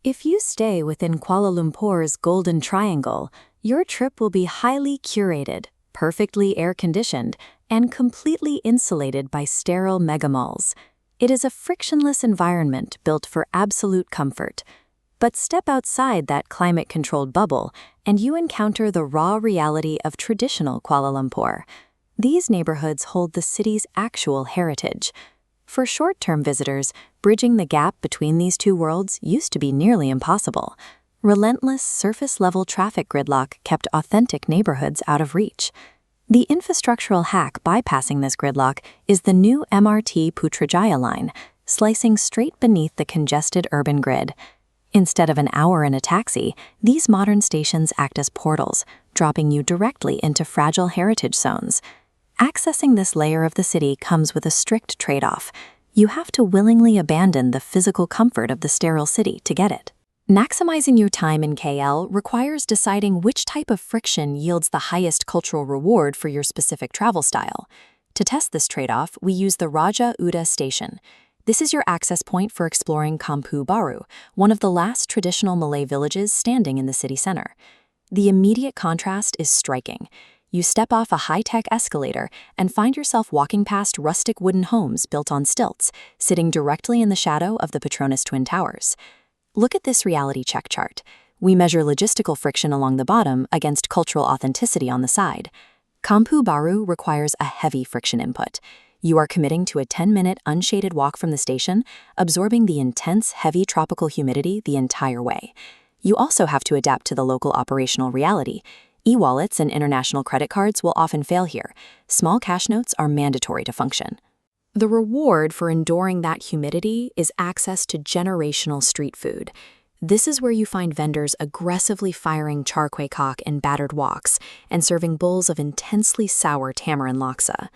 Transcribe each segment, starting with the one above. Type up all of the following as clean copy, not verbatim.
If you stay within Kuala Lumpur's Golden Triangle, your trip will be highly curated, perfectly air-conditioned, and completely insulated by sterile megamalls. It is a frictionless environment built for absolute comfort. But step outside that climate-controlled bubble, and you encounter the raw reality of traditional Kuala Lumpur. These neighborhoods hold the city's actual heritage. For short-term visitors, bridging the gap between these two worlds used to be nearly impossible. Relentless surface-level traffic gridlock kept authentic neighborhoods out of reach. The infrastructural hack bypassing this gridlock is the new MRT Putrajaya Line, slicing straight beneath the congested urban grid. Instead of an hour in a taxi, these modern stations act as portals, dropping you directly into fragile heritage zones. Accessing this layer of the city comes with a strict trade-off. You have to willingly abandon the physical comfort of the sterile city to get it. Maximizing your time in KL requires deciding which type of friction yields the highest cultural reward for your specific travel style. To test this trade-off, we use the Raja Uda station. This is your access point for exploring Kampung Baru, one of the last traditional Malay villages standing in the city center. The immediate contrast is striking. You step off a high-tech escalator and find yourself walking past rustic wooden homes built on stilts, sitting directly in the shadow of the Petronas Twin Towers. Look at this reality check chart. We measure logistical friction along the bottom against cultural authenticity on the side. Kampung Baru requires a heavy friction input. You are committing to a 10-minute unshaded walk from the station, absorbing the intense, heavy tropical humidity the entire way. You also have to adapt to the local operational reality. E-wallets and international credit cards will often fail here. Small cash notes are mandatory to function. The reward for enduring that humidity is access to generational street food. This is where you find vendors aggressively firing char kway kok in battered woks and serving bowls of intensely sour tamarind laksa.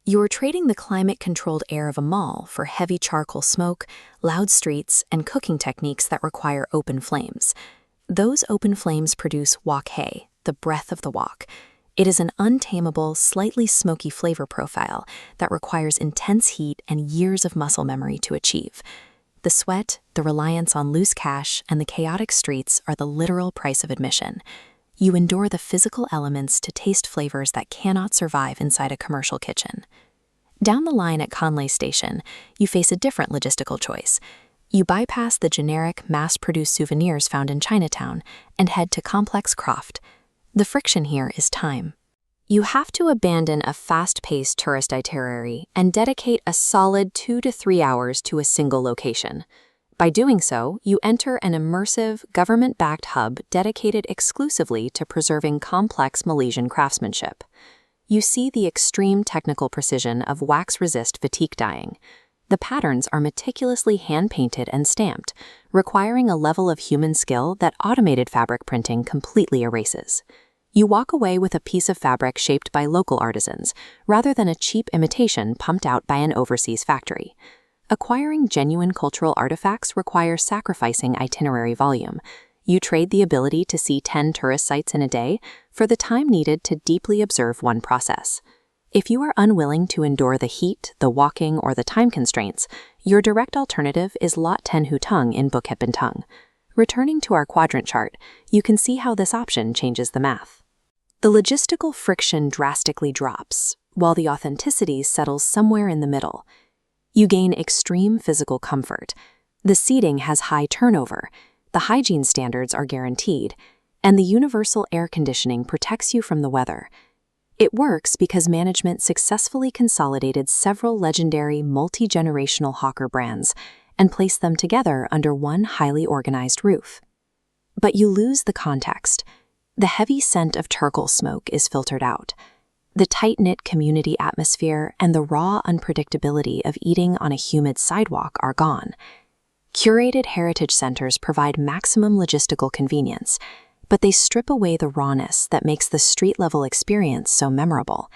You're trading the climate-controlled air of a mall for heavy charcoal smoke, loud streets, and cooking techniques that require open flames. Those open flames produce wok hei, the breath of the wok. It is an untamable, slightly smoky flavor profile that requires intense heat and years of muscle memory to achieve. The sweat, the reliance on loose cash, and the chaotic streets are the literal price of admission. You endure the physical elements to taste flavors that cannot survive inside a commercial kitchen. Down the line at Conlay Station, you face a different logistical choice. You bypass the generic, mass-produced souvenirs found in Chinatown and head to Kompleks Kraf. The friction here is time. You have to abandon a fast-paced tourist itinerary and dedicate a solid 2 to 3 hours to a single location. By doing so, you enter an immersive, government-backed hub dedicated exclusively to preserving complex Malaysian craftsmanship. You see the extreme technical precision of wax-resist batik dyeing. The patterns are meticulously hand-painted and stamped, requiring a level of human skill that automated fabric printing completely erases. You walk away with a piece of fabric shaped by local artisans, rather than a cheap imitation pumped out by an overseas factory. Acquiring genuine cultural artifacts requires sacrificing itinerary volume. You trade the ability to see 10 tourist sites in a day for the time needed to deeply observe one process. If you are unwilling to endure the heat, the walking, or the time constraints, your direct alternative is Lot 10 Hutong in Bukit Bintang. Returning to our quadrant chart, you can see how this option changes the math. The logistical friction drastically drops, while the authenticity settles somewhere in the middle. You gain extreme physical comfort. The seating has high turnover, the hygiene standards are guaranteed, and the universal air conditioning protects you from the weather. It works because management successfully consolidated several legendary multi-generational hawker brands and placed them together under one highly organized roof. But you lose the context. The heavy scent of charcoal smoke is filtered out. The tight-knit community atmosphere and the raw unpredictability of eating on a humid sidewalk are gone. Curated heritage centers provide maximum logistical convenience, but they strip away the rawness that makes the street-level experience so memorable.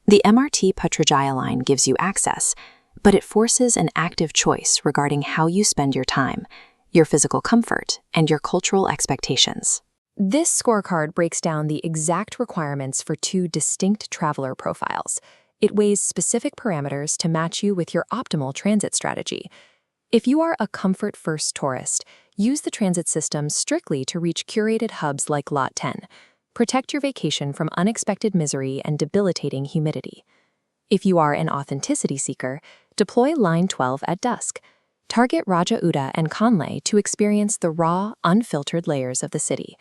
The MRT Putrajaya Line gives you access, but it forces an active choice regarding how you spend your time, your physical comfort, and your cultural expectations. This scorecard breaks down the exact requirements for 2 distinct traveler profiles. It weighs specific parameters to match you with your optimal transit strategy. If you are a comfort-first tourist, Use the transit system strictly to reach curated hubs like Lot 10. Protect your vacation from unexpected misery and debilitating humidity. If you are an authenticity seeker, deploy Line 12 at dusk. Target Raja Uda and Conlay to experience the raw, unfiltered layers of the city.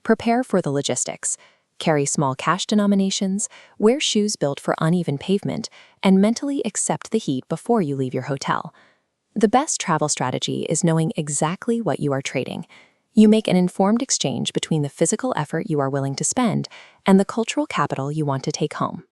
Prepare for the logistics. Carry small cash denominations, wear shoes built for uneven pavement, and mentally accept the heat before you leave your hotel. The best travel strategy is knowing exactly what you are trading. You make an informed exchange between the physical effort you are willing to spend and the cultural capital you want to take home.